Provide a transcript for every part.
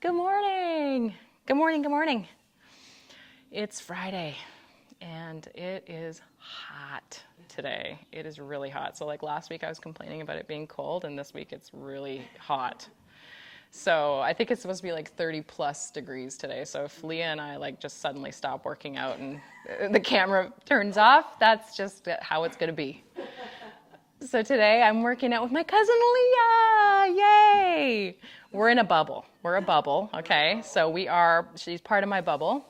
Good morning. Good morning. Good morning. It's Friday and it is hot today. It is really hot. So like last week I was complaining about it being cold, and this week it's really hot. So I think it's supposed to be like 30 plus degrees today. So if Leah and I like just suddenly stop working out and the camera turns off, that's just how it's going to be. So today I'm working out with my cousin Leah. Yay! We're in a bubble. We're a bubble, okay? So she's part of my bubble.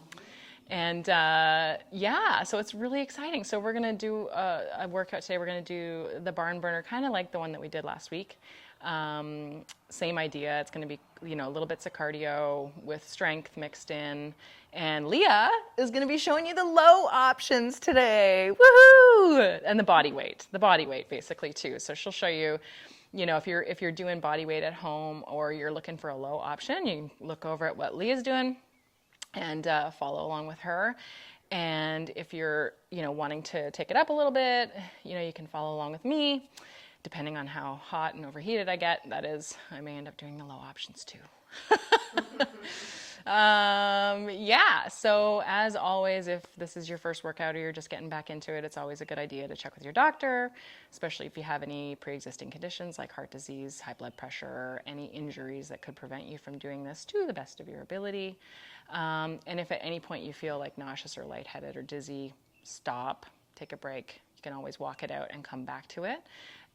And yeah, so it's really exciting. So we're going to do a workout today. We're going to do the Barnburner, kind of like the one that we did last week. Same idea. It's going to be, little bits of cardio with strength mixed in. And Leah is going to be showing you the low options today. Woohoo! And the body weight basically too. So she'll show you, if you're doing body weight at home or you're looking for a low option, you can look over at what Leah's doing and follow along with her. And if you're, wanting to take it up a little bit, you can follow along with me. Depending on how hot and overheated I get, that is, I may end up doing the low options too. Yeah, so as always, if this is your first workout or you're just getting back into it, it's always a good idea to check with your doctor, especially if you have any pre-existing conditions like heart disease, high blood pressure, any injuries that could prevent you from doing this to the best of your ability. And if at any point you feel like nauseous or lightheaded or dizzy, stop, take a break. You can always walk it out and come back to it.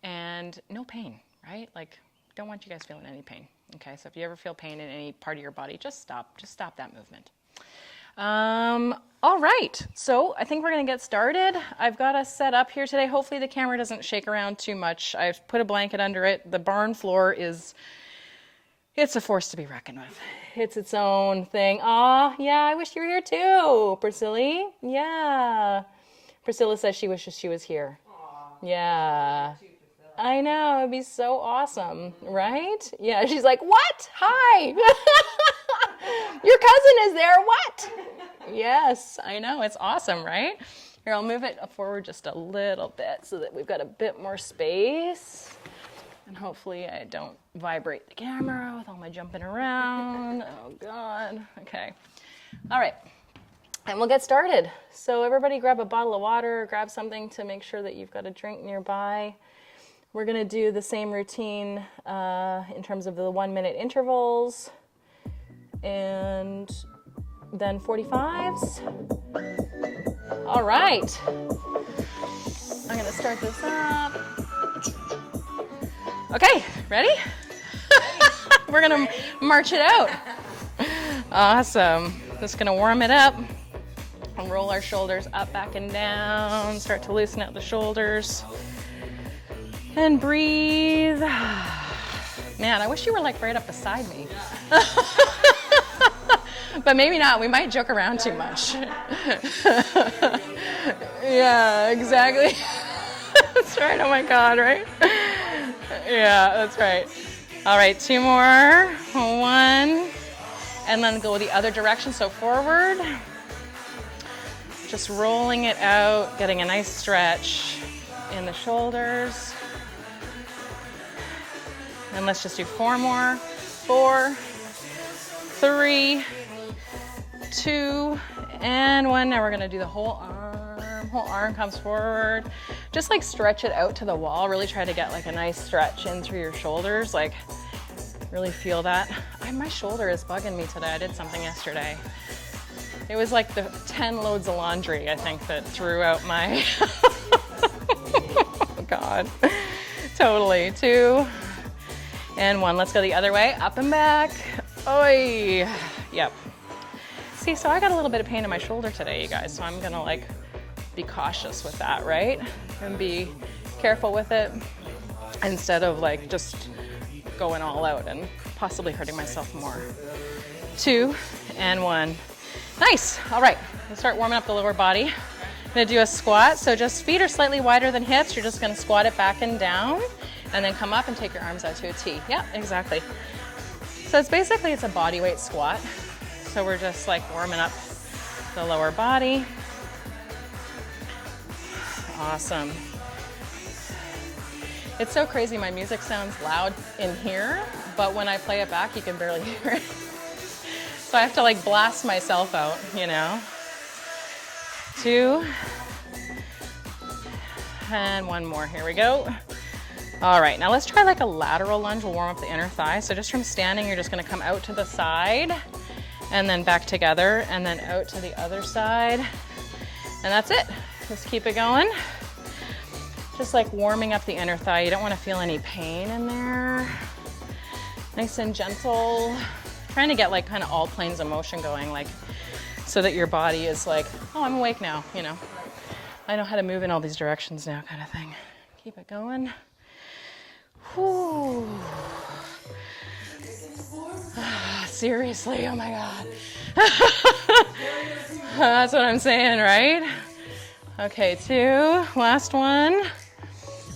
And no pain, right? Like, don't want you guys feeling any pain. Okay, so if you ever feel pain in any part of your body, just stop that movement. All right, so I think we're gonna get started. I've got us set up here today. Hopefully the camera doesn't shake around too much. I've put a blanket under it. The barn floor it's a force to be reckoned with. It's its own thing. Aw, yeah, I wish you were here too, Priscilla. Yeah. Priscilla says she wishes she was here. Aww. Yeah. I know, it'd be so awesome, right? Yeah, she's like, what? Hi. Your cousin is there, what? Yes, I know, it's awesome, right? Here, I'll move it forward just a little bit so that we've got a bit more space. And hopefully I don't vibrate the camera with all my jumping around. Oh, God. Okay. All right. And we'll get started. So everybody grab a bottle of water, grab something to make sure that you've got a drink nearby. We're going to do the same routine in terms of the 1-minute intervals and then 45s. All right. I'm going to start this up. Okay, ready? We're going to march it out. Awesome. Just going to warm it up. And roll our shoulders up, back, and down. Start to loosen out the shoulders. And breathe. Man, I wish you were like right up beside me. But maybe not. We might joke around too much. Yeah, exactly. That's right. Oh my God, right? Yeah, that's right. All right, 2 more. 1. And then go the other direction. So forward. Just rolling it out, getting a nice stretch in the shoulders. And let's just do 4 more. 4, 3, 2, and 1. Now we're gonna do the whole arm. Whole arm comes forward. Just like stretch it out to the wall. Really try to get like a nice stretch in through your shoulders. Like really feel that. My shoulder is bugging me today. I did something yesterday. It was like the 10 loads of laundry, I think, that threw out my, oh God, totally. 2 and 1. Let's go the other way, up and back. Oi, yep. See, so I got a little bit of pain in my shoulder today, you guys, so I'm gonna like be cautious with that, right? And be careful with it instead of like just going all out and possibly hurting myself more. 2 and 1. Nice. All right, let's start warming up the lower body. I'm gonna do a squat. So just feet are slightly wider than hips. You're just gonna squat it back and down and then come up and take your arms out to a T. Yeah, exactly. So it's a body weight squat. So we're just like warming up the lower body. Awesome. It's so crazy. My music sounds loud in here, but when I play it back, you can barely hear it. So I have to like blast myself out, you know. 2. And 1 more, here we go. All right, now let's try like a lateral lunge. We'll warm up the inner thigh. So just from standing, you're just gonna come out to the side and then back together and then out to the other side. And that's it, just keep it going. Just like warming up the inner thigh. You don't wanna feel any pain in there. Nice and gentle. Trying to get like kind of all planes of motion going, like so that your body is like, oh, I'm awake now, you know. I know how to move in all these directions now kind of thing. Keep it going. Whew. Seriously, oh my God. That's what I'm saying, right? Okay, 2, last one.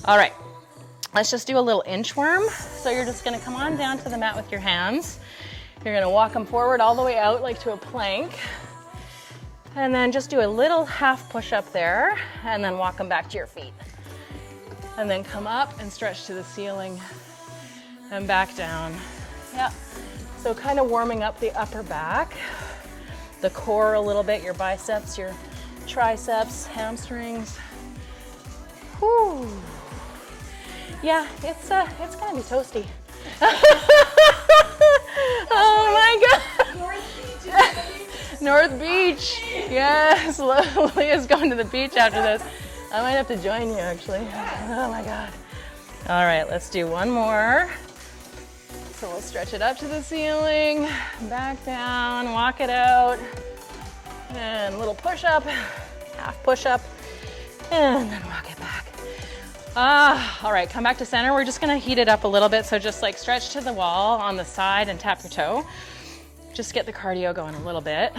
All right, let's just do a little inchworm. So you're just gonna come on down to the mat with your hands. You're gonna walk them forward all the way out like to a plank. And then just do a little half push up there and then walk them back to your feet. And then come up and stretch to the ceiling and back down. Yeah, so kind of warming up the upper back, the core a little bit, your biceps, your triceps, hamstrings. Whew. Yeah, it's gonna be toasty. Oh my God. North Beach. Yes, Leah's going to the beach after this. I might have to join you actually. Oh my God. All right, let's do 1 more. So we'll stretch it up to the ceiling, back down, walk it out, and a little push up, half push up, and then walk it back. All right, come back to center. We're just gonna heat it up a little bit. So just like stretch to the wall on the side and tap your toe. Just get the cardio going a little bit.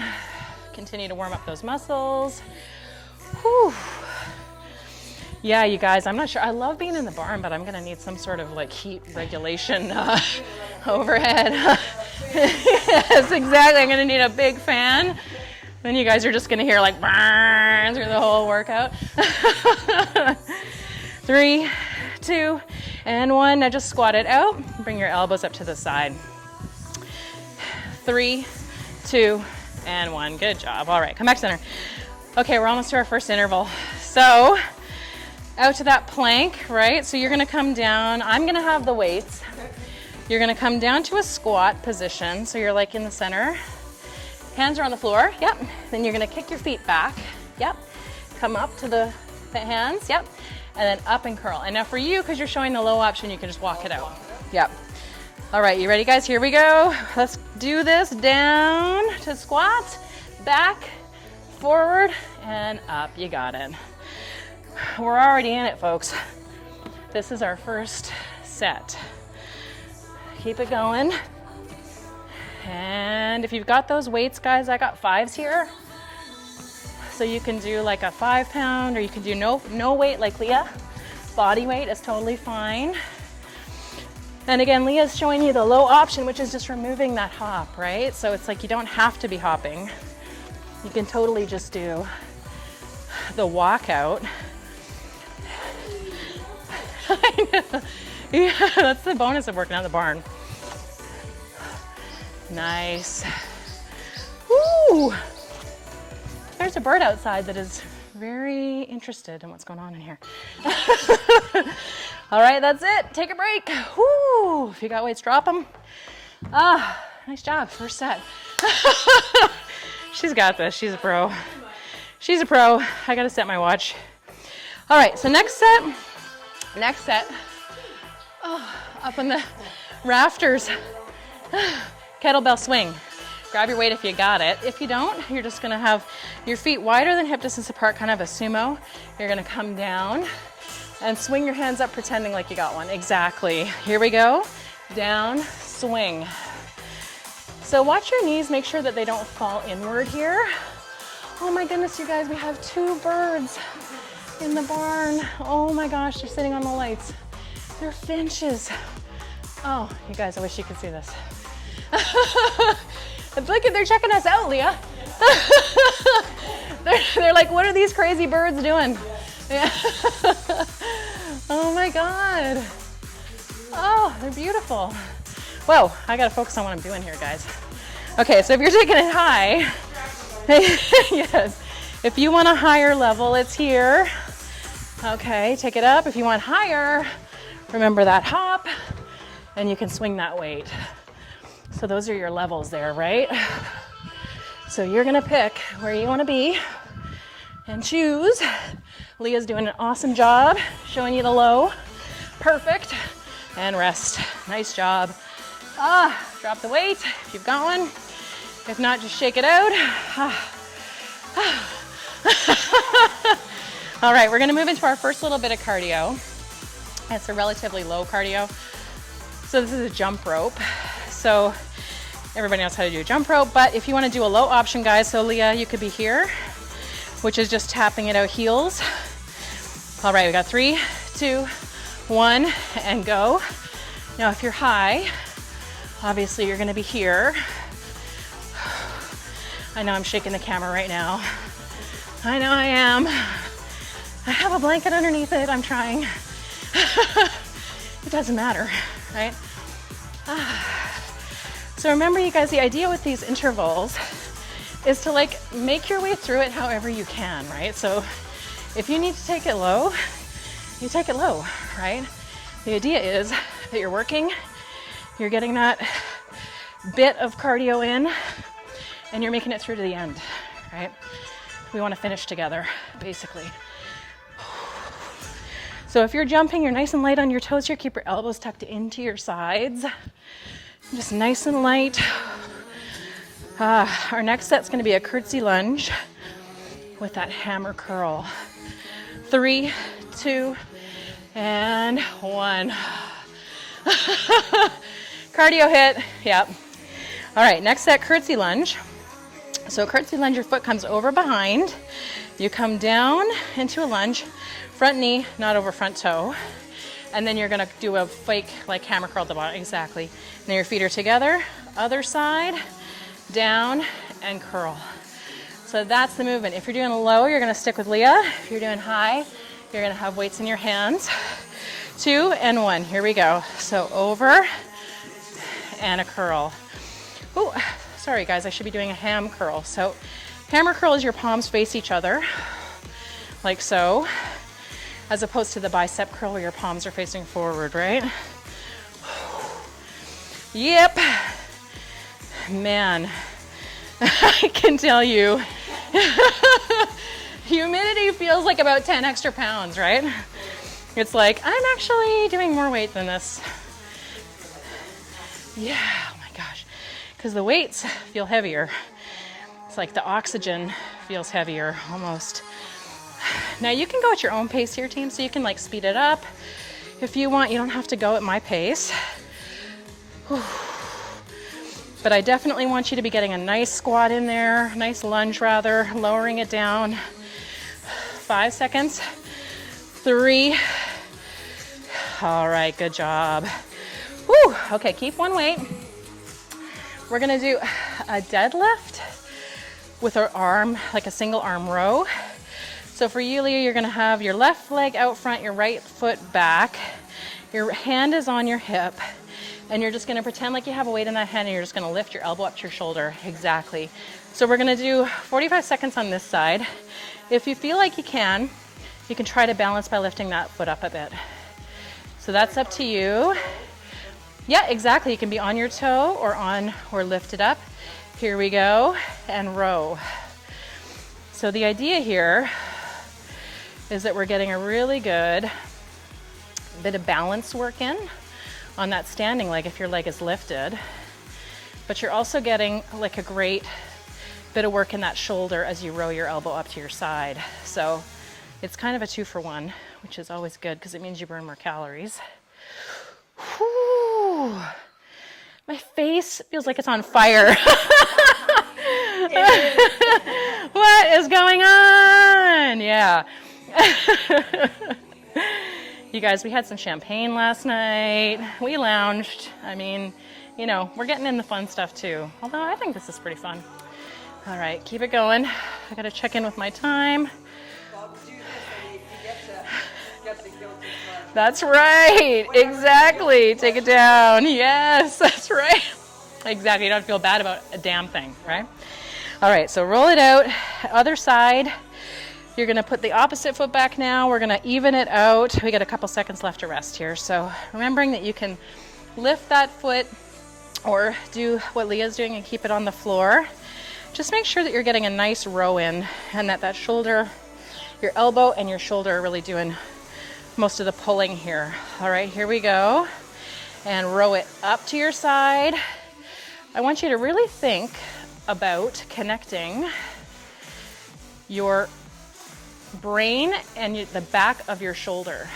Continue to warm up those muscles. Whew. Yeah, you guys, I'm not sure. I love being in the barn, but I'm gonna need some sort of like heat regulation overhead. Yes, exactly. I'm gonna need a big fan. Then you guys are just gonna hear like burn through the whole workout. 3, 2, and 1. Now just squat it out. Bring your elbows up to the side. 3, 2, and 1. Good job. All right, come back to center. Okay, we're almost to our first interval. So out to that plank, right? So you're gonna come down. I'm gonna have the weights. You're gonna come down to a squat position. So you're like in the center. Hands are on the floor, yep. Then you're gonna kick your feet back, yep. Come up to the hands, yep. And then up and curl. And now for you, because you're showing the low option, you can just walk it out, yep. All right, you ready guys? Here we go. Let's do this. Down to squat, back, forward, and up. You got it. We're already in it, folks. This is our first set. Keep it going. And if you've got those weights, guys, I got 5s here. So you can do like a 5 pound, or you can do no weight like Leah. Body weight is totally fine. And again, Leah's showing you the low option, which is just removing that hop, right? So it's like you don't have to be hopping. You can totally just do the walkout. I know. Yeah, that's the bonus of working out in the barn. Nice. Woo! There's a bird outside that is very interested in what's going on in here. All right, that's it. Take a break. Woo! If you got weights, drop them. Nice job. First set. She's got this. She's a pro. She's a pro. I got to set my watch. All right, so next set. Oh, up on the rafters. Kettlebell swing. Grab your weight if you got it. If you don't, you're just gonna have your feet wider than hip distance apart, kind of a sumo. You're gonna come down and swing your hands up, pretending like you got one. Exactly. Here we go. Down, swing. So watch your knees, make sure that they don't fall inward here. Oh my goodness, you guys, we have 2 birds in the barn. Oh my gosh, they're sitting on the lights. They're finches. Oh, you guys, I wish you could see this. Look, they're checking us out, Leah. they're like, what are these crazy birds doing? Yeah. Oh my God. Oh, they're beautiful. Whoa, I gotta focus on what I'm doing here, guys. Okay, so if you're taking it high, yes, if you want a higher level, it's here. Okay, take it up. If you want higher, remember that hop, and you can swing that weight. So those are your levels there, right? So you're gonna pick where you wanna be and choose. Leah's doing an awesome job showing you the low. Perfect. And rest. Nice job. Drop the weight if you've got one. If not, just shake it out. All right, we're gonna move into our first little bit of cardio. It's a relatively low cardio. So this is a jump rope. So everybody knows how to do a jump rope, but if you wanna do a low option, guys, so Leah, you could be here, which is just tapping it out heels. All right, we got 3, 2, 1, and go. Now, if you're high, obviously you're gonna be here. I know I'm shaking the camera right now. I know I am. I have a blanket underneath it, I'm trying. It doesn't matter, right? So remember, you guys, the idea with these intervals is to like make your way through it however you can, right? So if you need to take it low, you take it low, right? The idea is that you're working, you're getting that bit of cardio in, and you're making it through to the end, right? We want to finish together, basically. So if you're jumping, you're nice and light on your toes here. Keep your elbows tucked into your sides. Just nice and light. Our next set's going to be a curtsy lunge with that hammer curl. 3, 2, and 1. Cardio hit. Yep. All right, next set, curtsy lunge. So curtsy lunge, your foot comes over behind. You come down into a lunge, front knee, not over front toe. And then you're gonna do a fake like hammer curl at the bottom, exactly. And then your feet are together, other side, down, and curl. So that's the movement. If you're doing low, you're gonna stick with Leah. If you're doing high, you're gonna have weights in your hands. 2 and 1, here we go. So over and a curl. Ooh, sorry guys, I should be doing a ham curl. So hammer curl is your palms face each other, like so, as opposed to the bicep curl where your palms are facing forward, right? Yep. Man, I can tell you, humidity feels like about 10 extra pounds, right? It's like, I'm actually doing more weight than this. Yeah, oh my gosh. Because the weights feel heavier. It's like the oxygen feels heavier almost. Now you can go at your own pace here, team, so you can like speed it up if you want. You don't have to go at my pace. Whew. But I definitely want you to be getting a nice squat in there, nice lunge rather, lowering it down. 5 seconds. 3. All right, good job. Whew. Okay, keep one weight. We're gonna do a deadlift with our arm, like a single arm row. So for you, Leah, you're gonna have your left leg out front, your right foot back. Your hand is on your hip, and you're just gonna pretend like you have a weight in that hand, and you're just gonna lift your elbow up to your shoulder. Exactly. So we're gonna do 45 seconds on this side. If you feel like you can try to balance by lifting that foot up a bit. So that's up to you. Yeah, exactly. You can be on your toe or lift it up. Here we go, and row. So the idea here is that we're getting a really good bit of balance work in on that standing leg if your leg is lifted. But you're also getting like a great bit of work in that shoulder as you row your elbow up to your side. So it's kind of a 2 for 1, which is always good because it means you burn more calories. Whew. My face feels like it's on fire. What is going on? Yeah. You guys, we had some champagne last night. We lounged. I mean, you know, we're getting in the fun stuff too. Although I think this is pretty fun. All right, keep it going. I gotta check in with my time. That's right, exactly. Take it down. Yes, that's right. Exactly, you don't feel bad about a damn thing, right? All right, so roll it out, other side. You're gonna put the opposite foot back now. We're gonna even it out. We got a couple seconds left to rest here. So remembering that you can lift that foot or do what Leah's doing and keep it on the floor. Just make sure that you're getting a nice row in and that shoulder, your elbow and your shoulder are really doing most of the pulling here. All right, here we go. And row it up to your side. I want you to really think about connecting your brain and the back of your shoulder.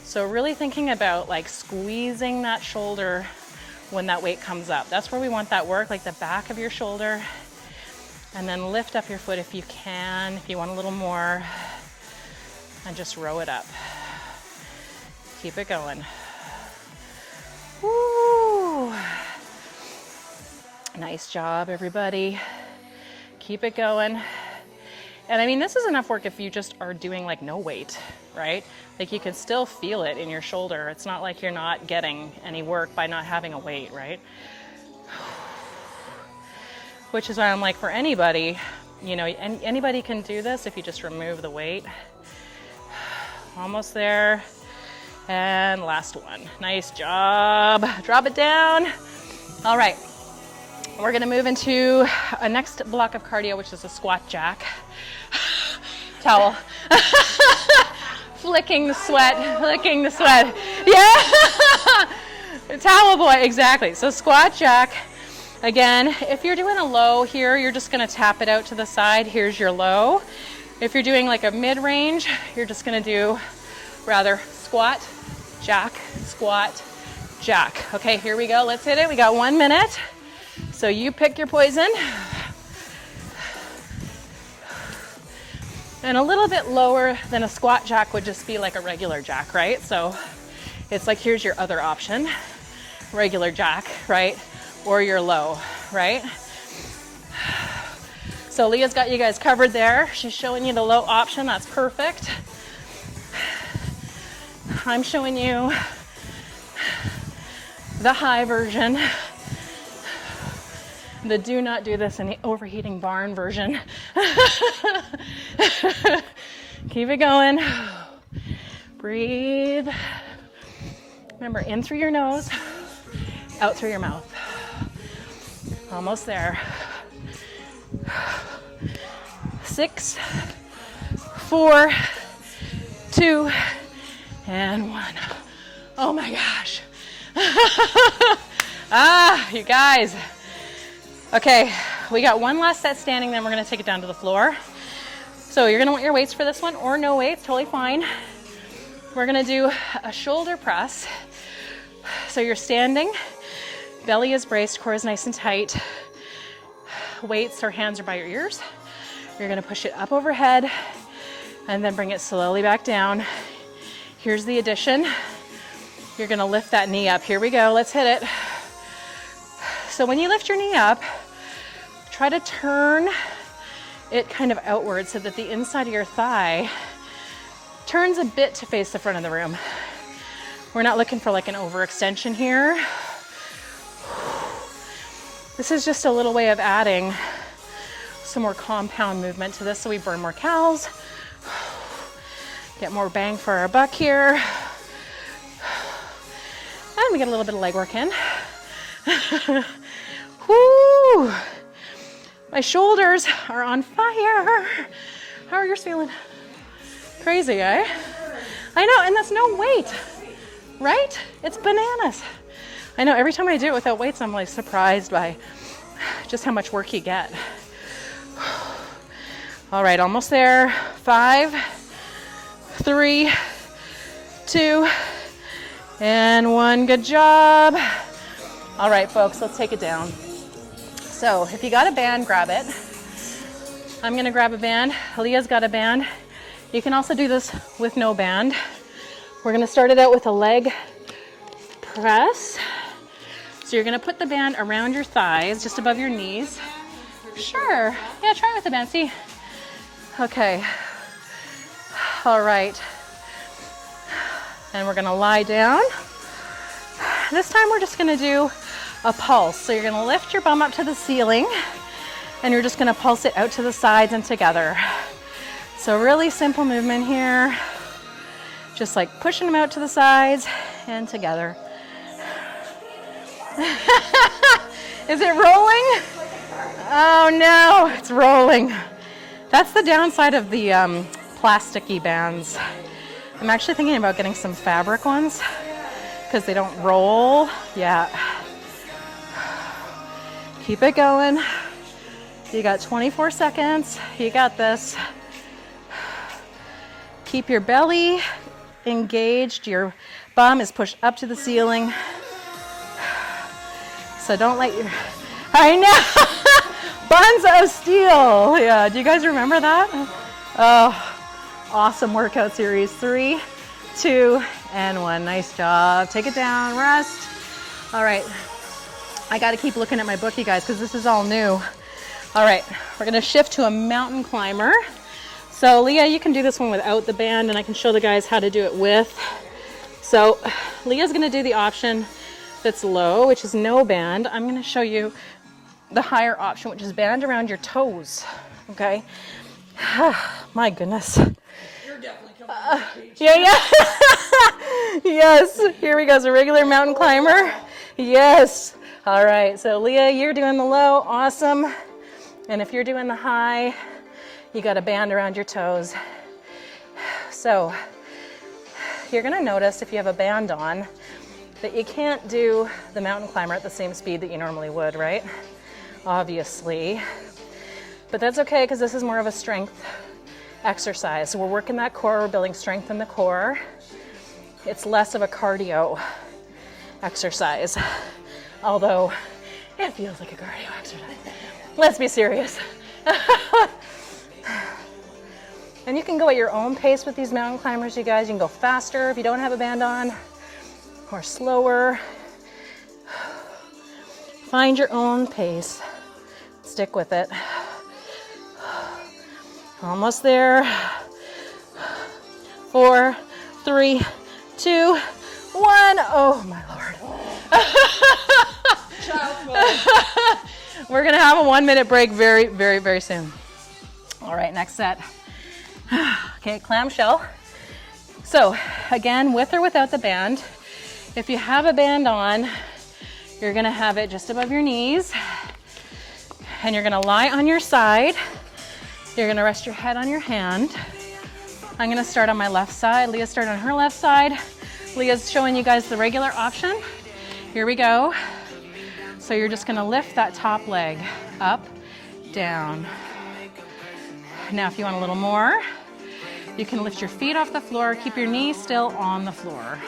So really thinking about like squeezing that shoulder when that weight comes up. That's where we want that work, like the back of your shoulder. And then lift up your foot if you can, if you want a little more, and just row it up. Keep it going. Woo! Nice job, everybody. Keep it going. And I mean, this is enough work if you just are doing like no weight, right? Like you can still feel it in your shoulder. It's not like you're not getting any work by not having a weight, right? Which is why I'm like, for anybody, you know, anybody can do this if you just remove the weight. Almost there. And last one. Nice job. Drop it down. All right. We're gonna move into a next block of cardio, which is a squat jack. Towel. Flicking the sweat. Yeah. Towel boy, exactly. So squat jack. Again, if you're doing a low here, you're just gonna tap it out to the side. Here's your low. If you're doing like a mid-range, you're just gonna do rather squat, jack, squat, jack. Okay, here we go, let's hit it. We got 1 minute. So you pick your poison. And a little bit lower than a squat jack would just be like a regular jack, right? So it's like, here's your other option, regular jack, right? Or your low, right? So Leah's got you guys covered there. She's showing you the low option, that's perfect. I'm showing you the high version, the do not do this in the overheating barn version. Keep it going. Breathe. Remember, in through your nose, out through your mouth. Almost there. 6, 4, 2, and 1. Oh my gosh. You guys. Okay, we got one last set standing, then we're gonna take it down to the floor. So you're gonna want your weights for this one, or no weights, totally fine. We're gonna do a shoulder press. So you're standing, belly is braced, core is nice and tight. Weights or hands are by your ears. You're gonna push it up overhead and then bring it slowly back down. Here's the addition. You're gonna lift that knee up. Here we go, let's hit it. So when you lift your knee up, try to turn it kind of outward so that the inside of your thigh turns a bit to face the front of the room. We're not looking for like an overextension here. This is just a little way of adding some more compound movement to this so we burn more calories, get more bang for our buck here. And we get a little bit of leg work in. Whoo! My shoulders are on fire. How are yours feeling? Crazy, eh? I know, and that's no weight, right? It's bananas. I know, every time I do it without weights, I'm like surprised by just how much work you get. All right, almost there. 5, 3, 2, and 1. Good job. All right, folks, let's take it down. So if you got a band, grab it. I'm gonna grab a band. Leah's got a band. You can also do this with no band. We're gonna start it out with a leg press. So you're gonna put the band around your thighs, just above your knees. Sure, yeah, try it with the band, see? Okay, all right. And we're gonna lie down. This time we're just gonna do a pulse. So you're gonna lift your bum up to the ceiling and you're just gonna pulse it out to the sides and together. So really simple movement here. Just like pushing them out to the sides and together. Is it rolling? Oh no, it's rolling. That's the downside of the plasticky bands. I'm actually thinking about getting some fabric ones because they don't roll. Yeah. Keep it going. You got 24 seconds. You got this. Keep your belly engaged. Your bum is pushed up to the ceiling. So don't let your, I know, buns of steel. Yeah, do you guys remember that? Oh, awesome workout series. 3, 2, and 1. Nice job. Take it down, rest. All right, I got to keep looking at my book, you guys, because this is all new. All right, we're gonna shift to a mountain climber. So Leah, you can do this one without the band, and I can show the guys how to do it with. So Leah's gonna do the option that's low, which is no band. I'm gonna show you the higher option, which is band around your toes, okay? My goodness. You're definitely coming on the page. Yeah. Yes, here we go, so regular mountain climber. Yes, all right, so Leah, you're doing the low, awesome. And if you're doing the high, you got a band around your toes. So you're gonna notice if you have a band on that you can't do the mountain climber at the same speed that you normally would, right? Obviously. But that's okay because this is more of a strength exercise. So we're working that core, we're building strength in the core. It's less of a cardio exercise, although it feels like a cardio exercise. Let's be serious. And you can go at your own pace with these mountain climbers, you guys. You can go faster if you don't have a band on, or slower. Find your own pace. Stick with it. Almost there. 4, 3, 2, 1. Oh my Lord. We're gonna have a 1-minute break very, very, very soon. All right, next set. Okay, clamshell. So again, with or without the band. If you have a band on, you're gonna have it just above your knees, and you're gonna lie on your side. You're gonna rest your head on your hand. I'm gonna start on my left side. Leah started on her left side. Leah's showing you guys the regular option. Here we go. So you're just gonna lift that top leg up, down. Now if you want a little more, you can lift your feet off the floor, keep your knees still on the floor.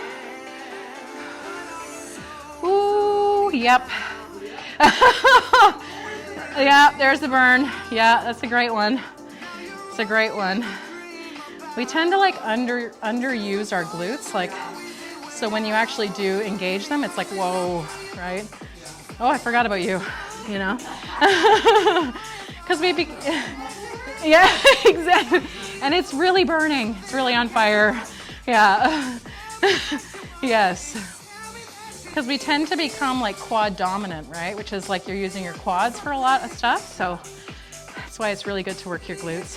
Ooh, yep. Yeah, there's the burn. Yeah, that's a great one. It's a great one. We tend to like underuse our glutes, like, so when you actually do engage them, it's like, whoa, right? Oh, I forgot about you, you know? Because yeah, exactly. And it's really burning. It's really on fire. Yeah. Yes. Because we tend to become like quad dominant, right? Which is like you're using your quads for a lot of stuff. So that's why it's really good to work your glutes.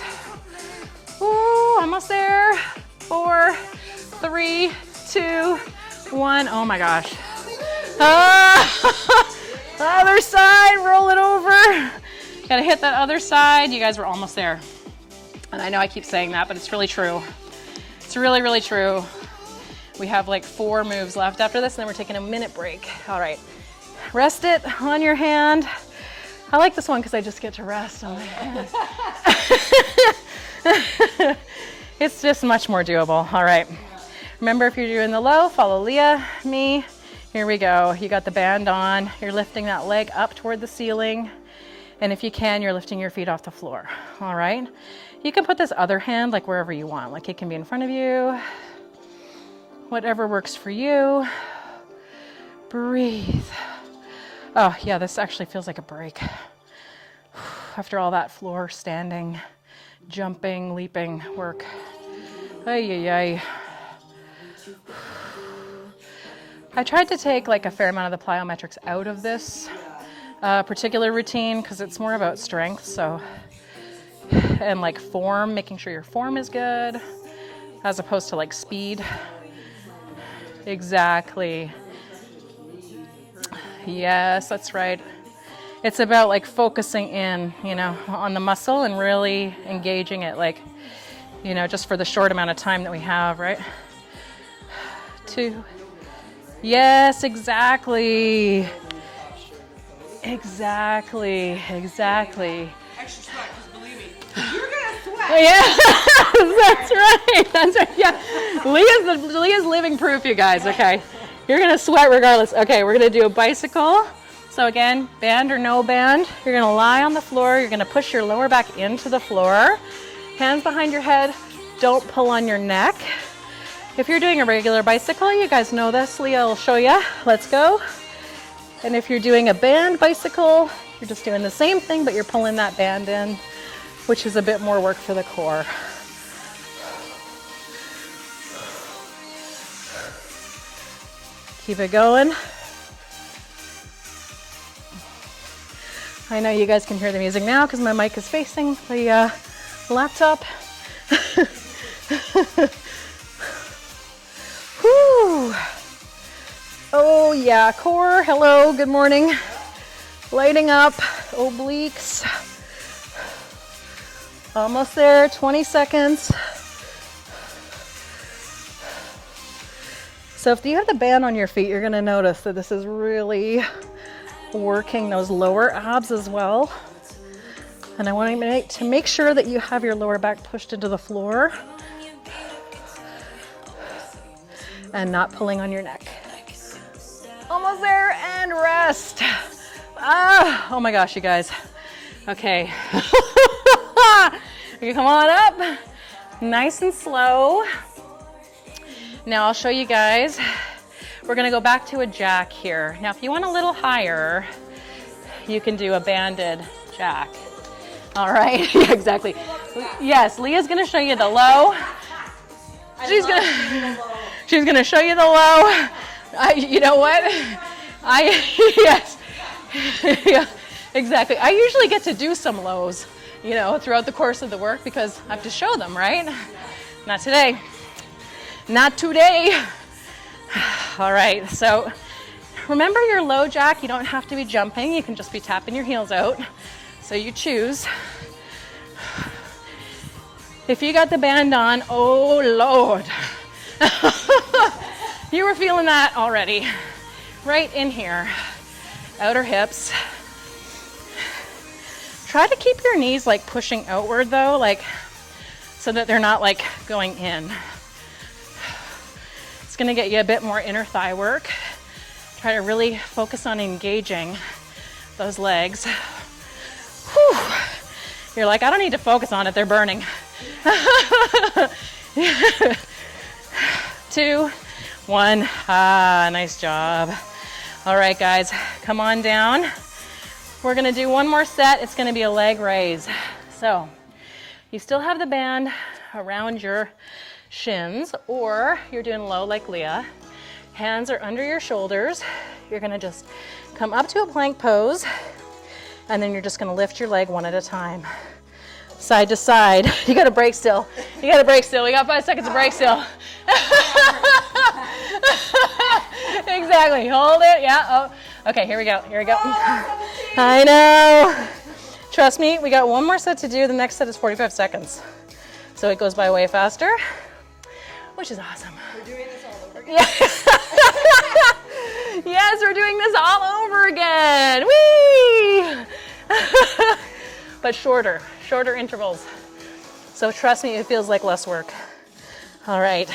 Ooh, almost there. 4, 3, 2, 1. Oh my gosh. Other side, roll it over. Gotta hit that other side. You guys were almost there. And I know I keep saying that, but it's really true. It's really, really true. We have like 4 moves left after this, and then we're taking a minute break. All right, rest it on your hand. I like this one because I just get to rest on my hand. It's just much more doable. All right, remember if you're doing the low, follow Leah, me. Here we go. You got the band on. You're lifting that leg up toward the ceiling. And if you can, you're lifting your feet off the floor. All right. You can put this other hand like wherever you want. Like it can be in front of you. Whatever works for you. Breathe. Oh yeah, this actually feels like a break. After all that floor standing, jumping, leaping work. Ay, ay, ay. I tried to take like a fair amount of the plyometrics out of this particular routine because it's more about strength, so, and like form, making sure your form is good as opposed to like speed. Exactly. Yes, that's right. It's about like focusing in, you know, on the muscle and really engaging it, like, you know, just for the short amount of time that we have, right? 2. Yes, exactly. Exactly. Extra sweat, because believe me, you're gonna sweat. Yeah, that's right. That's right. Yeah, Leah's living proof, you guys. Okay, you're gonna sweat regardless. Okay, we're gonna do a bicycle. So again, band or no band, you're gonna lie on the floor. You're gonna push your lower back into the floor. Hands behind your head. Don't pull on your neck. If you're doing a regular bicycle, you guys know this. Leah will show you. Let's go. And if you're doing a band bicycle, you're just doing the same thing, but you're pulling that band in, which is a bit more work for the core. Keep it going. I know you guys can hear the music now because my mic is facing the laptop. Whew. Oh yeah, core, hello, good morning. Lighting up, obliques. Almost there, 20 seconds. So if you have the band on your feet, you're gonna notice that this is really working those lower abs as well. And I want to make sure that you have your lower back pushed into the floor and not pulling on your neck. Almost there, and rest. Oh my gosh, you guys. Okay. You come on up, nice and slow. Now I'll show you guys. We're gonna go back to a jack here. Now if you want a little higher, you can do a banded jack. All right, yeah, exactly. Yes, Leah's gonna show you the low. She's gonna show you the low. You know what? Yes, yeah, exactly. I usually get to do some lows, you know, throughout the course of the work because I have to show them, right? Not today. Not today. All right, so remember your low jack, you don't have to be jumping, you can just be tapping your heels out. So you choose. If you got the band on, oh Lord. You were feeling that already. Right in here, outer hips. Try to keep your knees like pushing outward though, like so that they're not like going in. It's gonna get you a bit more inner thigh work. Try to really focus on engaging those legs. Whew. You're like, I don't need to focus on it, they're burning. 2, 1, nice job. All right, guys, come on down. We're gonna do one more set. It's gonna be a leg raise. So you still have the band around your shins, or you're doing low like Leah. Hands are under your shoulders. You're gonna just come up to a plank pose, and then you're just gonna lift your leg one at a time. Side to side. You gotta break still. You gotta break still. We got 5 seconds to break still. Exactly. Hold it. Yeah. Oh. Okay, here we go. Here we go. I know. Trust me, we got one more set to do. The next set is 45 seconds. So it goes by way faster, which is awesome. We're doing this all over again. Yeah. Yes, we're doing this all over again. Whee! But shorter intervals. So trust me, it feels like less work. All right.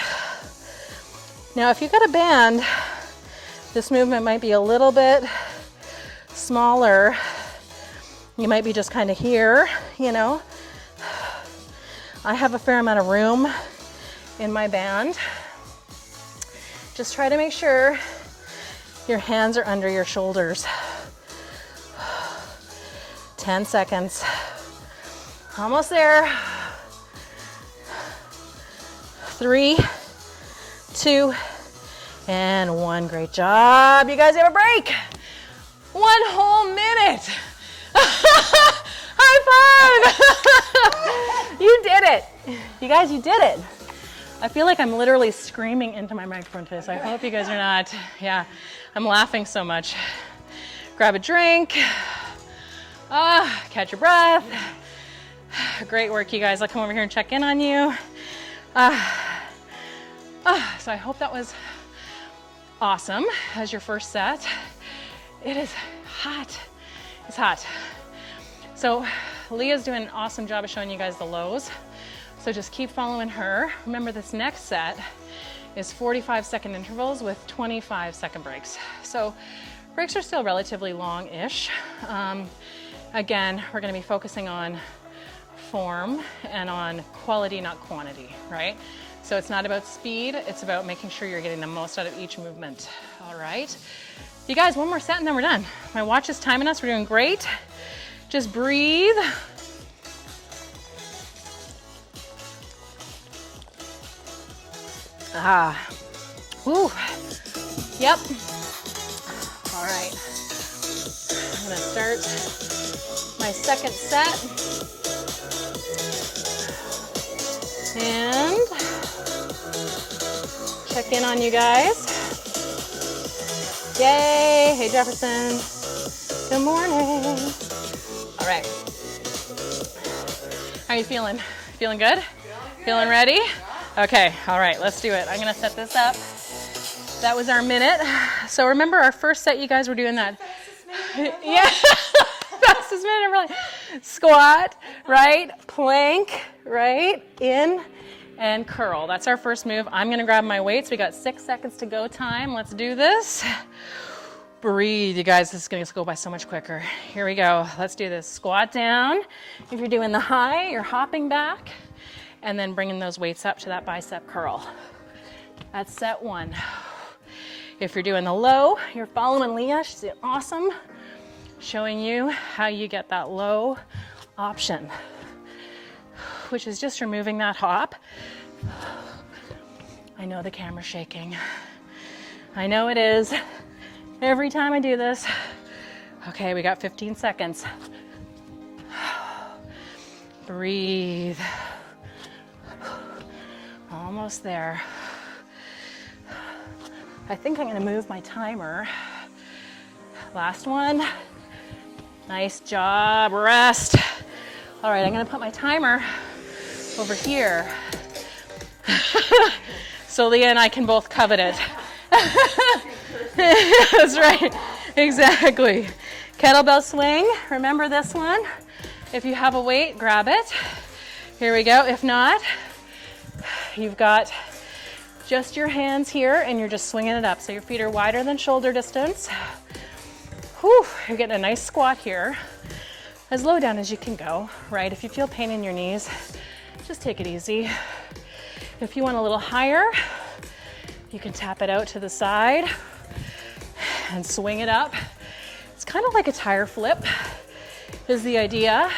Now, if you got a band, this movement might be a little bit smaller. You might be just kind of here, you know. I have a fair amount of room in my band. Just try to make sure your hands are under your shoulders. 10 seconds. Almost there. 3, 2, And 1. Great job. You guys have a break. 1 whole minute. High five. You did it. You guys, you did it. I feel like I'm literally screaming into my microphone today, so I hope you guys are not. Yeah, I'm laughing so much. Grab a drink. Catch your breath. Great work, you guys. I'll come over here and check in on you. So I hope that was awesome as your first set. It is hot. It's hot. So Leah's doing an awesome job of showing you guys the lows. So just keep following her. Remember, this next set is 45-second intervals with 25-second breaks. So breaks are still relatively long-ish. Again, we're gonna be focusing on form and on quality, not quantity, right? So it's not about speed, it's about making sure you're getting the most out of each movement, all right? You guys, 1 more set and then we're done. My watch is timing us, we're doing great. Just breathe. Woo. Yep. All right. I'm gonna start my second set. And check in on you guys. Yay. Hey, Jefferson. Good morning. All right. How are you feeling? Feeling good? Feeling ready? Okay, all right, let's do it. I'm gonna set this up. That was our minute. So remember our first set, you guys were doing that. Yeah, fastest minute, really. Squat, right? Plank, right? In and curl. That's our first move. I'm gonna grab my weights. We got 6 seconds to go time. Let's do this. Breathe, you guys, this is gonna go by so much quicker. Here we go, let's do this. Squat down. If you're doing the high, you're hopping back. And then bringing those weights up to that bicep curl. That's set 1. If you're doing the low, you're following Leah. She's awesome, showing you how you get that low option, which is just removing that hop. I know the camera's shaking. I know it is. Every time I do this. Okay, we got 15 seconds. Breathe. Almost there. I think I'm gonna move my timer. Last one. Nice job, rest. All right, I'm gonna put my timer over here. So Leah and I can both covet it. That's right, exactly. Kettlebell swing, remember this one? If you have a weight, grab it. Here we go, if not, you've got just your hands here and you're just swinging it up. So your feet are wider than shoulder distance. Whew, you're getting a nice squat here. As low down as you can go, right? If you feel pain in your knees, just take it easy. If you want a little higher, you can tap it out to the side and swing it up. It's kind of like a tire flip is the idea.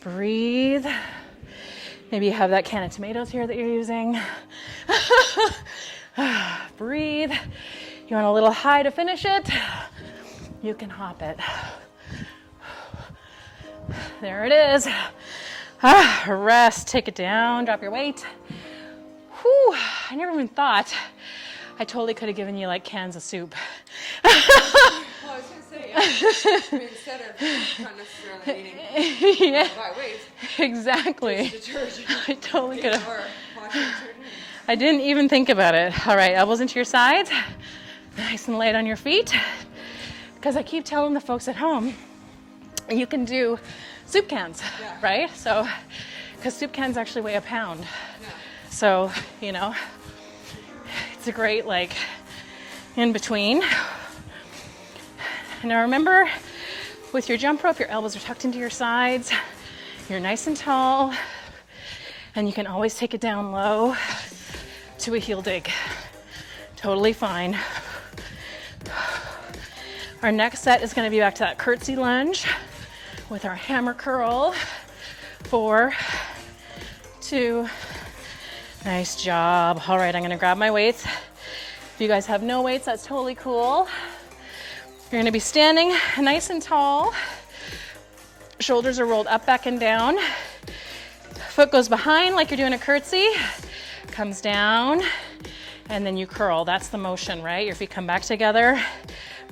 Breathe. Maybe you have that can of tomatoes here that you're using. Breathe. You want a little high to finish it? You can hop it. There it is. Rest, take it down, drop your weight. Whew, I never even thought. I totally could have given you like cans of soup. Well, I was going to say, instead of not necessarily eating by weight. Exactly. Detergent. I totally could have. Or washing detergent. I didn't even think about it. All right, elbows into your sides. Nice and light on your feet. Because I keep telling the folks at home, you can do soup cans, right? So, because soup cans actually weigh a pound. Yeah. So, you know, it's a great like in between. Now remember, with your jump rope, your elbows are tucked into your sides. You're nice and tall, and you can always take it down low to a heel dig. Totally fine. Our next set is going to be back to that curtsy lunge with our hammer curl. 4, 2, Nice job. All right, I'm gonna grab my weights. If you guys have no weights, that's totally cool. You're gonna be standing nice and tall. Shoulders are rolled up, back, and down. Foot goes behind like you're doing a curtsy, comes down, and then you curl. That's the motion, right? Your feet come back together.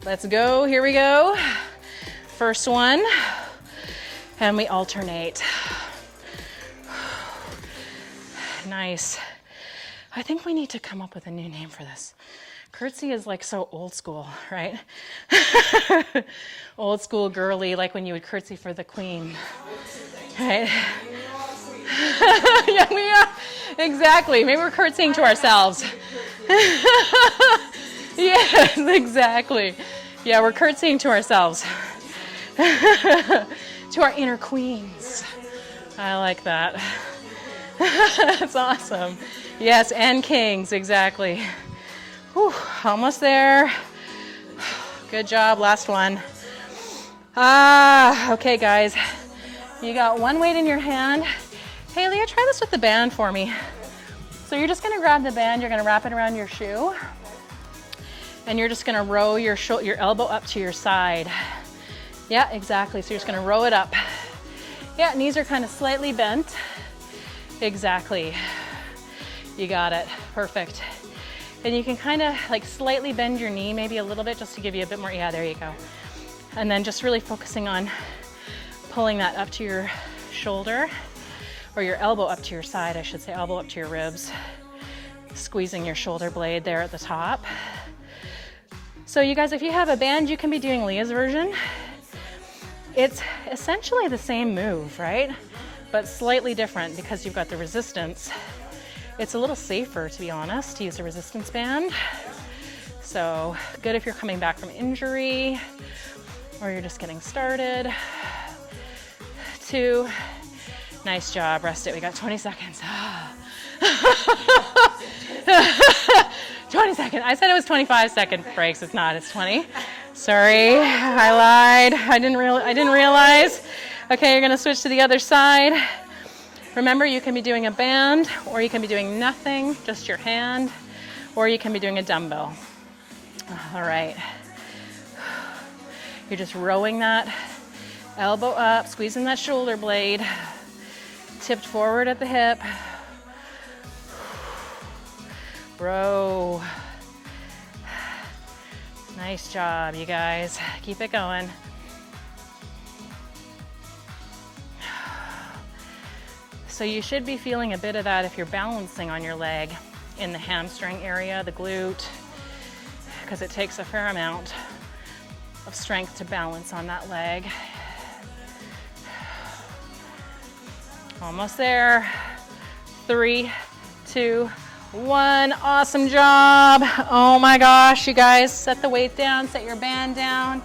Let's go, here we go. First one, and we alternate. Nice. I think we need to come up with a new name for this. Curtsy is like so old school, right? Old school girly, like when you would curtsy for the queen, right? Yeah, we are. Exactly. Maybe we're curtsying to ourselves. Yes, exactly. Yeah, we're curtsying to ourselves. To our inner queens. I like that. That's awesome. Yes, and kings, exactly. Whew, almost there. Good job, last one. Okay, guys. You got one weight in your hand. Hey, Leah, try this with the band for me. So you're just gonna grab the band, you're gonna wrap it around your shoe, and you're just gonna row your elbow up to your side. Yeah, exactly, so you're just gonna row it up. Yeah, knees are kind of slightly bent. Exactly. You got it, perfect. And you can kind of like slightly bend your knee, maybe a little bit, just to give you a bit more, yeah, there you go. And then just really focusing on pulling that up to your shoulder, or your elbow up to your side, I should say, elbow up to your ribs. Squeezing your shoulder blade there at the top. So you guys, if you have a band, you can be doing Leah's version. It's essentially the same move, right? But slightly different because you've got the resistance. It's a little safer, to be honest, to use a resistance band. So good if you're coming back from injury or you're just getting started. 2, nice job, rest it, we got 20 seconds. 20 seconds, I said it was 25-second breaks, it's not, it's 20. Sorry, I lied, I didn't realize. Okay, you're gonna switch to the other side. Remember, you can be doing a band, or you can be doing nothing, just your hand, or you can be doing a dumbbell. All right. You're just rowing that elbow up, squeezing that shoulder blade, tipped forward at the hip. Row. Nice job, you guys. Keep it going. So you should be feeling a bit of that if you're balancing on your leg in the hamstring area, the glute, because it takes a fair amount of strength to balance on that leg. Almost there. 3, 2, 1. Awesome job. Oh my gosh, you guys, set the weight down, set your band down.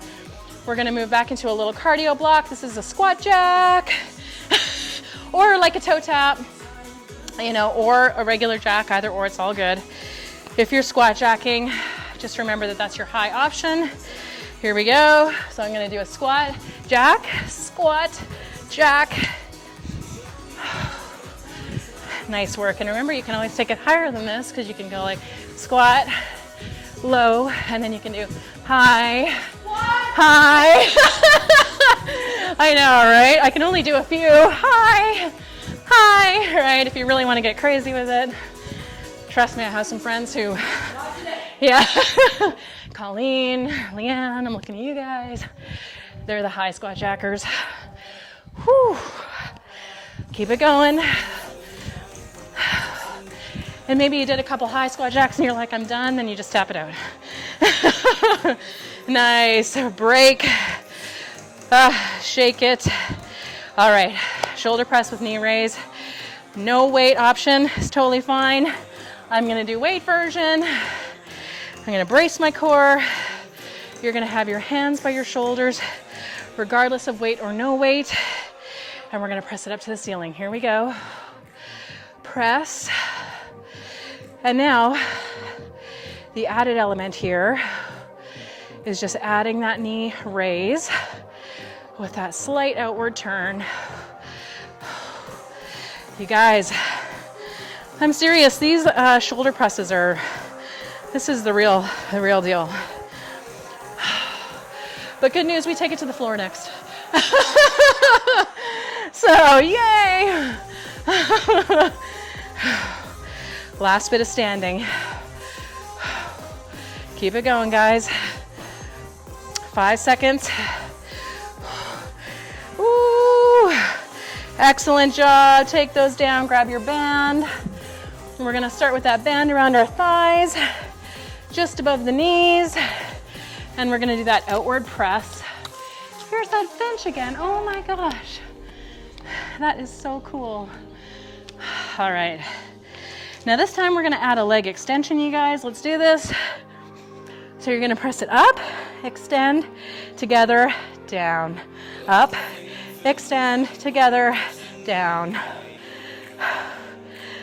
We're gonna move back into a little cardio block. This is a squat jack. Or like a toe tap, you know, or a regular jack, either or, it's all good. If you're squat jacking, just remember that that's your high option. Here we go. So I'm gonna do a squat, jack. Nice work. And remember, you can always take it higher than this because you can go like squat, low, and then you can do high, high. I know, right? I can only do a few. High, right? If you really want to get crazy with it. Trust me, I have some friends who, yeah. Colleen, Leanne, I'm looking at you guys. They're the high squat jackers. Whew. Keep it going. And maybe you did a couple high squat jacks and you're like, I'm done, then you just tap it out. Nice, break. Shake it. All right, shoulder press with knee raise. No weight option is totally fine. I'm gonna do weight version. I'm gonna brace my core. You're gonna have your hands by your shoulders, regardless of weight or no weight. And we're gonna press it up to the ceiling. Here we go. Press. And now, the added element here is just adding that knee raise with that slight outward turn. You guys, I'm serious. These shoulder presses this is the real deal. But good news, we take it to the floor next. So, yay! Last bit of standing. Keep it going, guys. 5 seconds. Ooh, excellent job. Take those down, grab your band. And we're gonna start with that band around our thighs, just above the knees. And we're gonna do that outward press. Here's that bench again. Oh my gosh. That is so cool. All right. Now this time we're gonna add a leg extension, you guys. Let's do this. So you're gonna press it up, extend, together, down. Up, extend, together, down.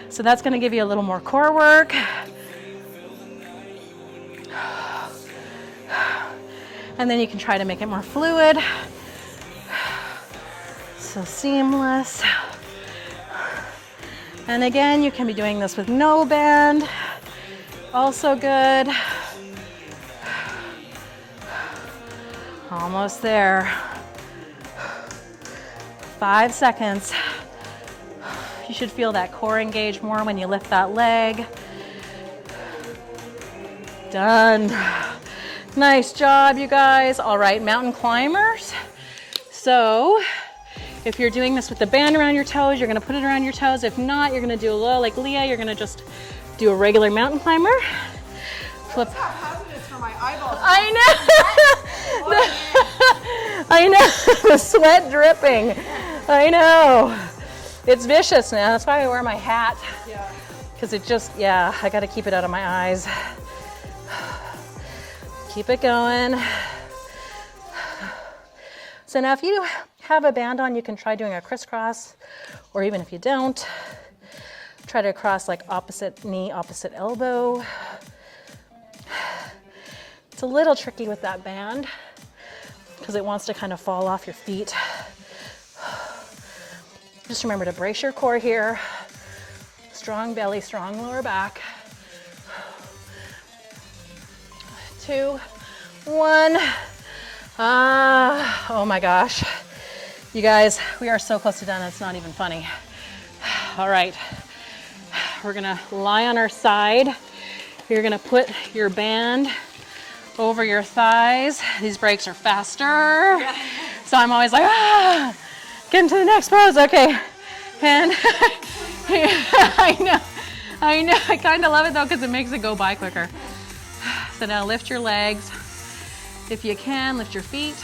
So that's gonna give you a little more core work. And then you can try to make it more fluid. So seamless. And again, you can be doing this with no band. Also good. Almost there. 5 seconds. You should feel that core engage more when you lift that leg. Done. Nice job, you guys. All right, mountain climbers. So if you're doing this with the band around your toes, you're gonna put it around your toes. If not, you're gonna do a little like Leah, you're gonna just do a regular mountain climber. Flip. That's how hazardous for my eyeballs. I know. I know, the sweat dripping. I know. It's vicious now. That's why I wear my hat. Yeah. Because it just, yeah, I gotta keep it out of my eyes. Keep it going. So now if you have a band on, you can try doing a crisscross, or even if you don't, try to cross like opposite knee, opposite elbow. It's a little tricky with that band because it wants to kind of fall off your feet. Just remember to brace your core here. Strong belly, strong lower back. 2, 1. Oh my gosh. You guys, we are so close to done, it's not even funny. All right, we're gonna lie on our side. You're gonna put your band over your thighs. These breaks are faster. So I'm always like, get into the next pose, okay. And I know. I kind of love it though because it makes it go by quicker. So now lift your legs. If you can, lift your feet.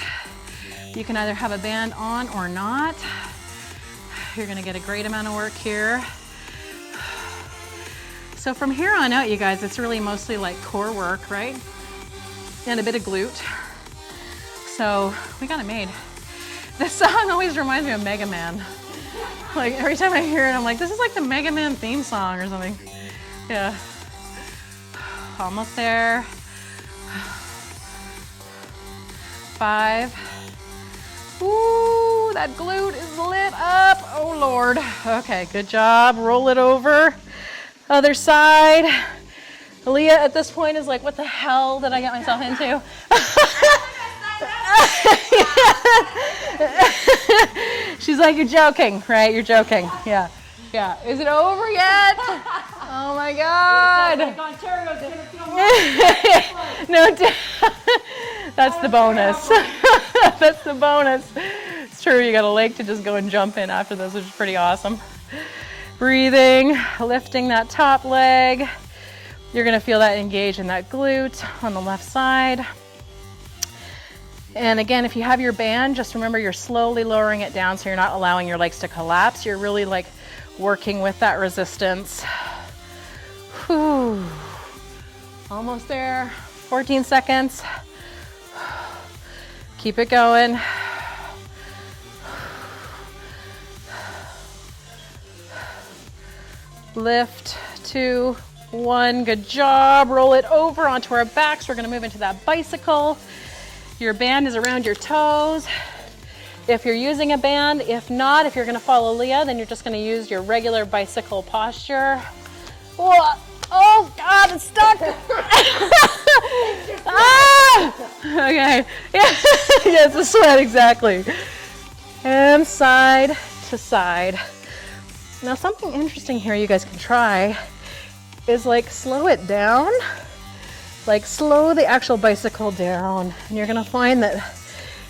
You can either have a band on or not. You're gonna get a great amount of work here. So from here on out, you guys, it's really mostly like core work, right? And a bit of glute. So we got it made. This song always reminds me of Mega Man. Like every time I hear it, I'm like, this is like the Mega Man theme song or something. Yeah. Almost there. 5. Ooh, that glute is lit up. Oh Lord. Okay, good job. Roll it over. Other side. Leah at this point is like, what the hell did I get myself into? She's like, you're joking, right? You're joking. Yeah. Yeah. Is it over yet? Oh my God. No, that's the bonus. That's the bonus. It's true, you got a leg to just go and jump in after this, which is pretty awesome. Breathing, lifting that top leg. You're gonna feel that engage in that glute on the left side. And again, if you have your band, just remember you're slowly lowering it down so you're not allowing your legs to collapse. You're really like working with that resistance. Whew. Almost there. 14 seconds. Keep it going. Lift, 2, 1. Good job. Roll it over onto our backs. We're going to move into that bicycle. Your band is around your toes. If you're using a band, if not, if you're going to follow Leah, then you're just going to use your regular bicycle posture. Whoa. Oh God, it's stuck. Ah! Okay. Yeah, it's a sweat, exactly. And side to side. Now something interesting here you guys can try is like slow it down. Like slow the actual bicycle down, and you're gonna find that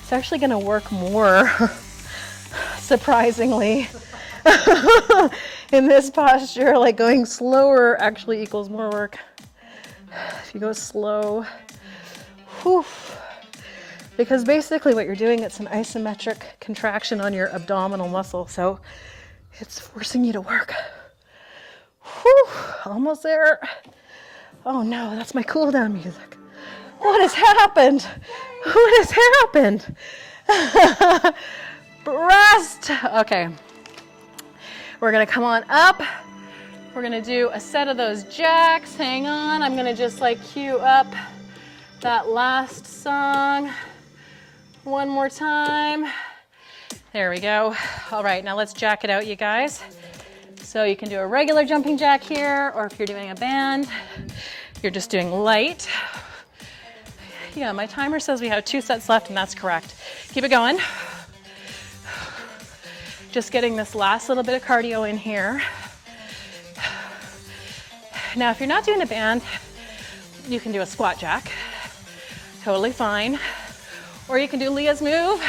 it's actually gonna work more, surprisingly. In this posture, like going slower actually equals more work. If you go slow, whew. Because basically what you're doing, it's an isometric contraction on your abdominal muscle, so it's forcing you to work. Whew, almost there. Oh no, that's my cool down music. What has happened? What has happened? Rest. Okay. We're gonna come on up. We're gonna do a set of those jacks. Hang on, I'm gonna just like cue up that last song one more time. There we go. All right, now let's jack it out, you guys. So you can do a regular jumping jack here, or if you're doing a band, you're just doing light. Yeah, my timer says we have 2 sets left, and that's correct. Keep it going. Just getting this last little bit of cardio in here. Now, if you're not doing a band, you can do a squat jack. Totally fine. Or you can do Leah's move,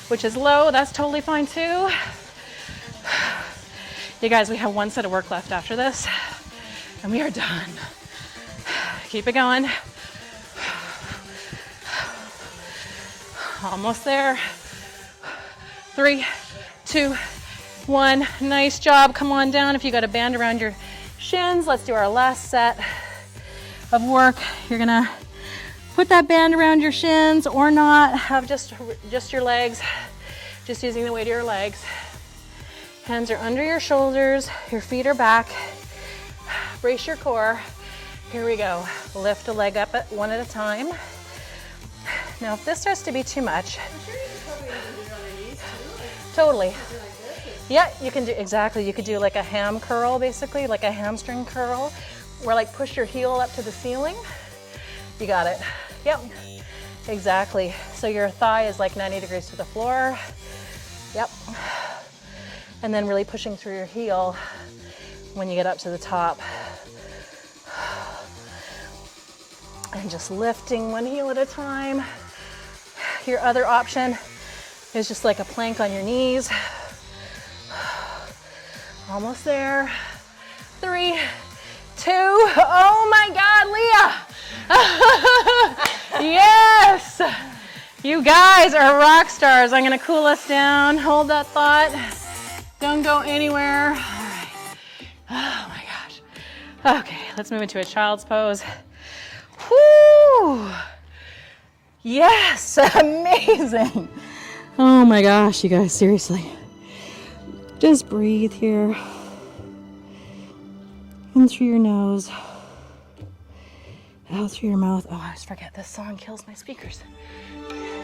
which is low. That's totally fine too. You guys, we have 1 set of work left after this, and we are done. Keep it going. Almost there. 3, 2, 1. Nice job. Come on down. If you got a band around your shins, let's do our last set of work. You're gonna put that band around your shins or not. Have just your legs, just using the weight of your legs. Hands are under your shoulders. Your feet are back. Brace your core. Here we go. Lift a leg up one at a time. Now, if this starts to be too much, totally. Yeah, you can do, exactly. You could do like a ham curl, basically, like a hamstring curl, where like push your heel up to the ceiling. You got it. Yep, exactly. So your thigh is like 90 degrees to the floor. Yep. And then really pushing through your heel when you get up to the top. And just lifting one heel at a time. Your other option is just like a plank on your knees. Almost there. 3, 2, oh my God, Leah! Yes! You guys are rock stars. I'm gonna cool us down. Hold that thought. Don't go anywhere. All right. Oh my gosh. Okay, let's move into a child's pose. Whoo! Yes, amazing. Oh my gosh, you guys, seriously. Just breathe here. In through your nose. Out through your mouth. Oh, I always forget, this song kills my speakers.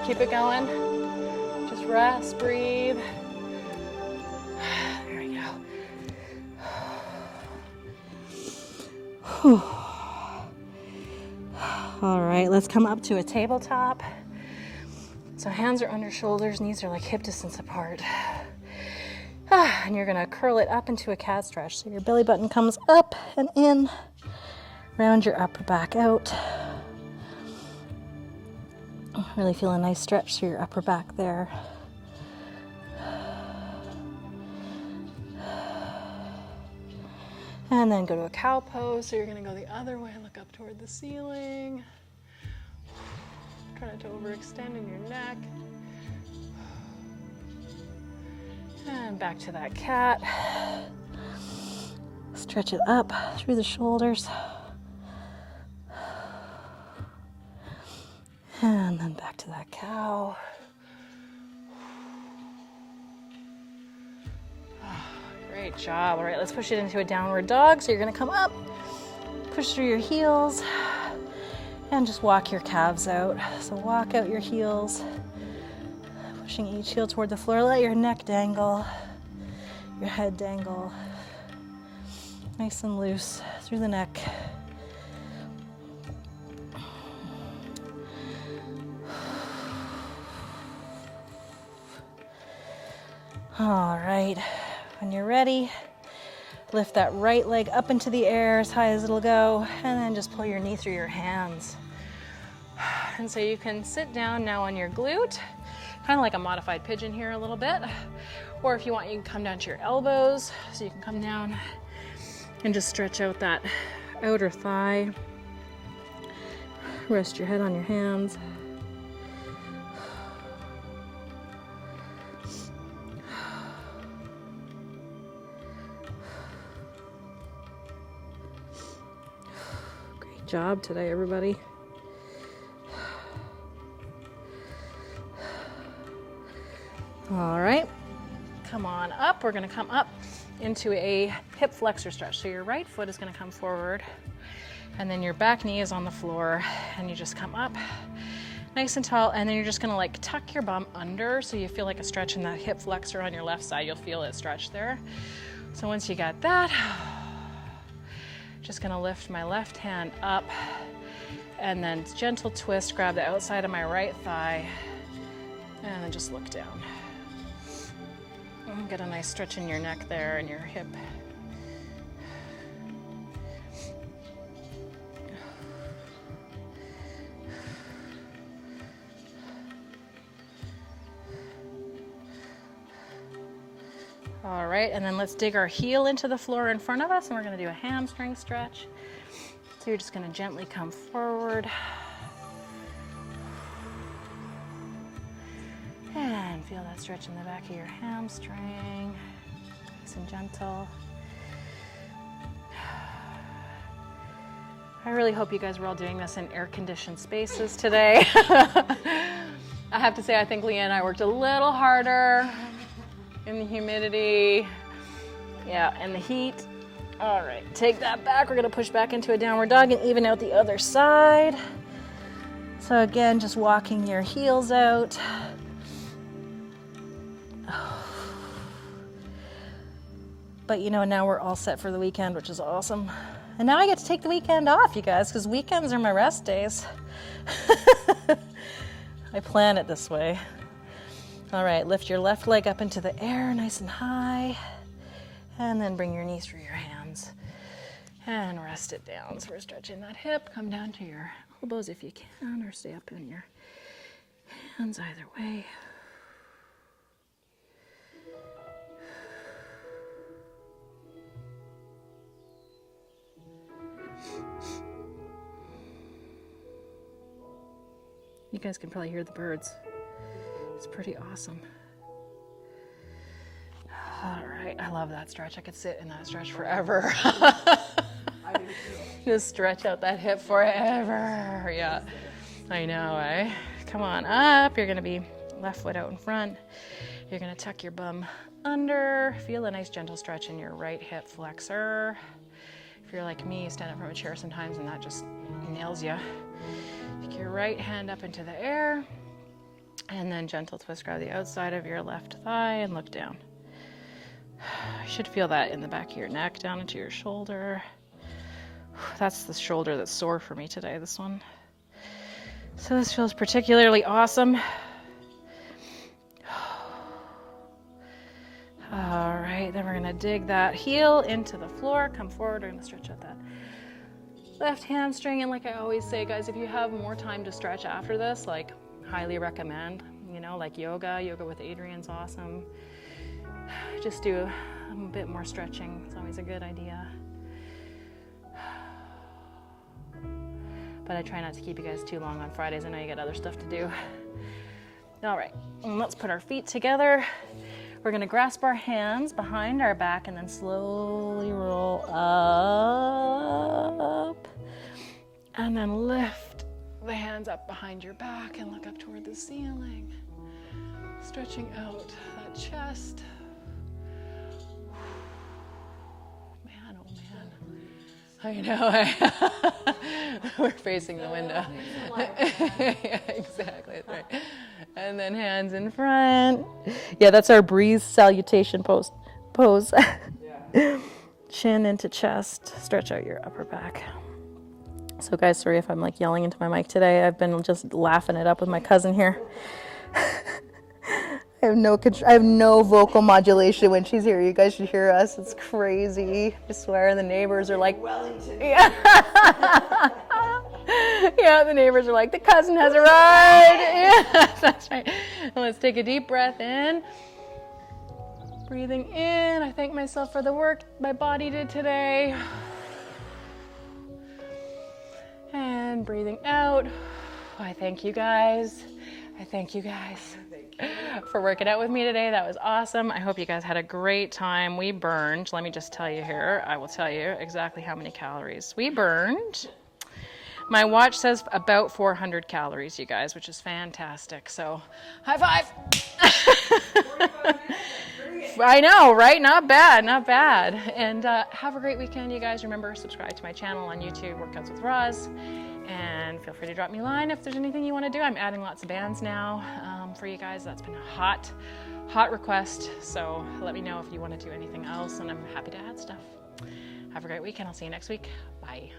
Keep it going. Just rest, breathe. There we go. All right, let's come up to a tabletop. So hands are under shoulders, knees are like hip distance apart. And you're gonna curl it up into a cat stretch. So your belly button comes up and in, round your upper back out. Really feel a nice stretch through your upper back there. And then go to a cow pose. So you're gonna go the other way, look up toward the ceiling. Try not to overextend in your neck. And back to that cat. Stretch it up through the shoulders. And then back to that cow. Great job. All right, let's push it into a downward dog. So you're gonna come up, push through your heels, and just walk your calves out. So walk out your heels, pushing each heel toward the floor. Let your neck dangle, your head dangle. Nice and loose through the neck. All right, when you're ready, lift that right leg up into the air as high as it'll go, and then just pull your knee through your hands. And so you can sit down now on your glute, kind of like a modified pigeon here a little bit. Or if you want, you can come down to your elbows. So you can come down and just stretch out that outer thigh. Rest your head on your hands. Great job today, everybody. All right, come on up. We're gonna come up into a hip flexor stretch. So your right foot is gonna come forward, and then your back knee is on the floor, and you just come up nice and tall, and then you're just gonna like tuck your bum under so you feel like a stretch in that hip flexor on your left side. You'll feel it stretch there. So once you got that, just gonna lift my left hand up, and then gentle twist, grab the outside of my right thigh, and then just look down. Get a nice stretch in your neck there and your hip. All right, and then let's dig our heel into the floor in front of us, and we're gonna do a hamstring stretch. So you're just gonna gently come forward. And feel that stretch in the back of your hamstring, nice and gentle. I really hope you guys were all doing this in air-conditioned spaces today. I have to say, I think Leah and I worked a little harder in the humidity, yeah, and the heat. All right, take that back. We're gonna push back into a downward dog and even out the other side. So again, just walking your heels out. But you know, now we're all set for the weekend, which is awesome. And now I get to take the weekend off, you guys, because weekends are my rest days. I plan it this way. All right, lift your left leg up into the air, nice and high. And then bring your knees through your hands. And rest it down. So we're stretching that hip. Come down to your elbows if you can, or stay up in your hands, either way. You guys can probably hear the birds. It's pretty awesome. All right, I love that stretch. I could sit in that stretch forever. Just stretch out that hip forever. Yeah, I know, eh? Come on up. You're gonna be left foot out in front. You're gonna tuck your bum under. Feel a nice gentle stretch in your right hip flexor. If you're like me, you stand up from a chair sometimes and that just nails you. Take your right hand up into the air, and then gentle twist, grab the outside of your left thigh and look down. You should feel that in the back of your neck, down into your shoulder. That's the shoulder that's sore for me today, this one. So this feels particularly awesome. All right, then we're gonna dig that heel into the floor, come forward, we're gonna stretch out that left hamstring. And like I always say, guys, if you have more time to stretch after this, like, highly recommend, you know, like yoga with Adrienne's awesome. Just do a bit more stretching. It's always a good idea. But I try not to keep you guys too long on Fridays. I know you got other stuff to do. All right, and let's put our feet together. We're gonna grasp our hands behind our back and then slowly roll up. And then lift the hands up behind your back and look up toward the ceiling. Stretching out that chest. Man, oh man. I know. We're facing the window. Yeah, exactly, that's right. And then hands in front. Yeah, that's our breeze salutation pose. chin into chest, stretch out your upper back. So guys, sorry if I'm like yelling into my mic today. I've been just laughing it up with my cousin here. I have no vocal modulation when she's here. You guys should hear us. It's crazy. I swear the neighbors are like, yeah. Yeah, the neighbors are like, the cousin has arrived. Yeah, that's right. And let's take a deep breath in. Breathing in, I thank myself for the work my body did today. And breathing out, I thank you guys. I thank you guys for working out with me today. That was awesome. I hope you guys had a great time. We burned, let me just tell you here, I will tell you exactly how many calories we burned. My watch says about 400 calories, you guys, which is fantastic. So, high five. I know, right? Not bad, not bad. And have a great weekend, you guys. Remember, subscribe to my channel on YouTube, Workouts with Roz. And feel free to drop me a line if there's anything you want to do. I'm adding lots of bands now for you guys. That's been a hot request. So let me know if you want to do anything else, and I'm happy to add stuff. Have a great weekend. I'll see you next week. Bye.